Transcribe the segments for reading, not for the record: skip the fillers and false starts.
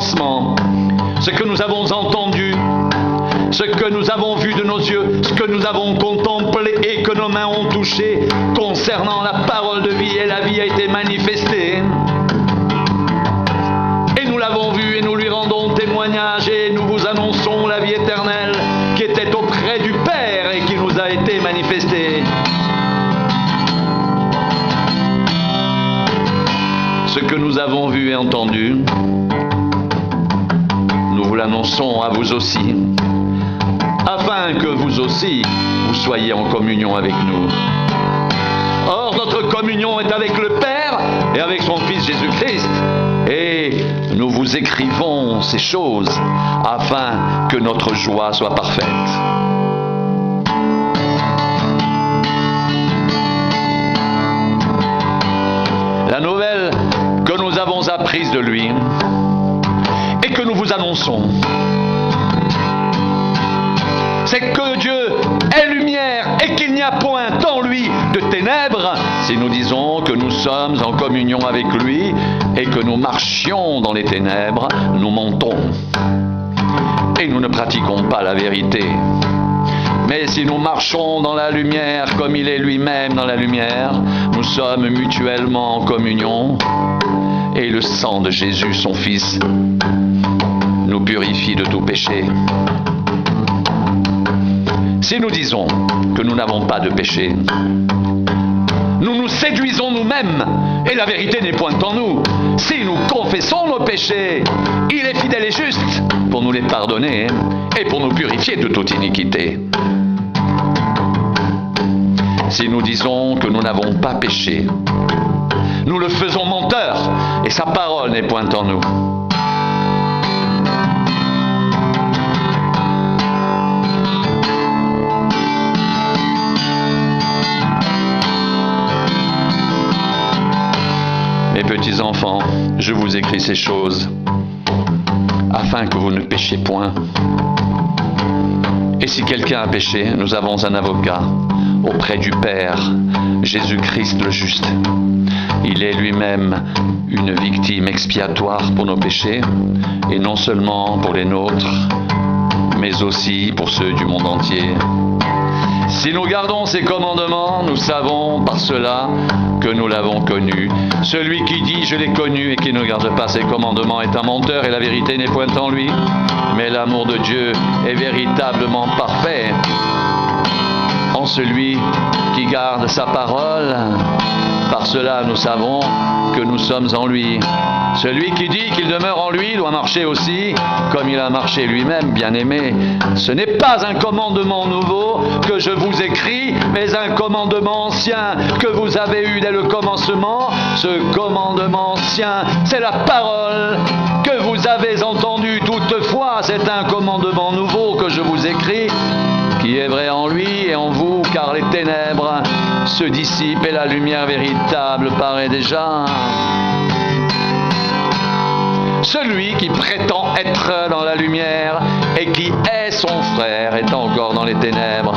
commencement, ce que nous avons entendu, ce que nous avons vu de nos yeux, ce que nous avons contemplé et que nos mains ont touché concernant la parole de vie, et la vie a été manifestée. Et nous l'avons vu et nous lui rendons témoignage et nous vous annonçons la vie éternelle qui était auprès du Père et qui nous a été manifestée. Ce que nous avons vu et entendu, nous vous l'annonçons à vous aussi, afin que vous aussi, vous soyez en communion avec nous. Or, notre communion est avec le Père et avec son Fils Jésus-Christ. Et nous vous écrivons ces choses afin que notre joie soit parfaite. La nouvelle que nous avons apprise de lui et que nous vous annonçons, c'est que Dieu est lumière et qu'il n'y a point en lui de ténèbres, si nous disons que nous sommes en communion avec lui et que nous marchions dans les ténèbres, nous mentons et nous ne pratiquons pas la vérité. Mais si nous marchons dans la lumière comme il est lui-même dans la lumière, nous sommes mutuellement en communion et le sang de Jésus, son Fils, nous purifie de tout péché. Si nous disons que nous n'avons pas de péché, nous nous séduisons nous-mêmes et la vérité n'est point en nous. Si nous confessons nos péchés, il est fidèle et juste pour nous les pardonner et pour nous purifier de toute iniquité. Si nous disons que nous n'avons pas péché, nous le faisons menteur et sa parole n'est point en nous. Mes petits enfants, je vous écris ces choses afin que vous ne péchiez point. Et si quelqu'un a péché, nous avons un avocat auprès du Père, Jésus-Christ le juste. Il est lui-même une victime expiatoire pour nos péchés, et non seulement pour les nôtres, mais aussi pour ceux du monde entier. Si nous gardons ses commandements, nous savons par cela que nous l'avons connu. Celui qui dit « je l'ai connu » et qui ne garde pas ses commandements est un menteur et la vérité n'est point en lui. Mais l'amour de Dieu est véritablement parfait en celui qui garde sa parole. Par cela, nous savons que nous sommes en lui. Celui qui dit qu'il demeure en lui doit marcher aussi comme il a marché lui-même, bien-aimé. Ce n'est pas un commandement nouveau que je vous écris, mais un commandement ancien que vous avez eu dès le commencement. Ce commandement ancien, c'est la parole que vous avez entendue. Toutefois, c'est un commandement nouveau que je vous écris, qui est vrai en lui et en vous, car les ténèbres se dissipent et la lumière véritable paraît déjà. Celui qui prétend être dans la lumière et qui est son frère est encore dans les ténèbres.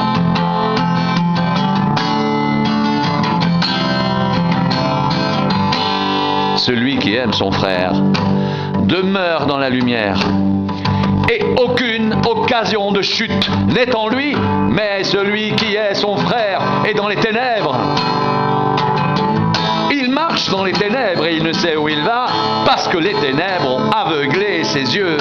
Celui qui aime son frère demeure dans la lumière. Et aucune occasion de chute n'est en lui, mais celui qui est son frère est dans les ténèbres. Il marche dans les ténèbres et il ne sait où il va parce que les ténèbres ont aveuglé ses yeux.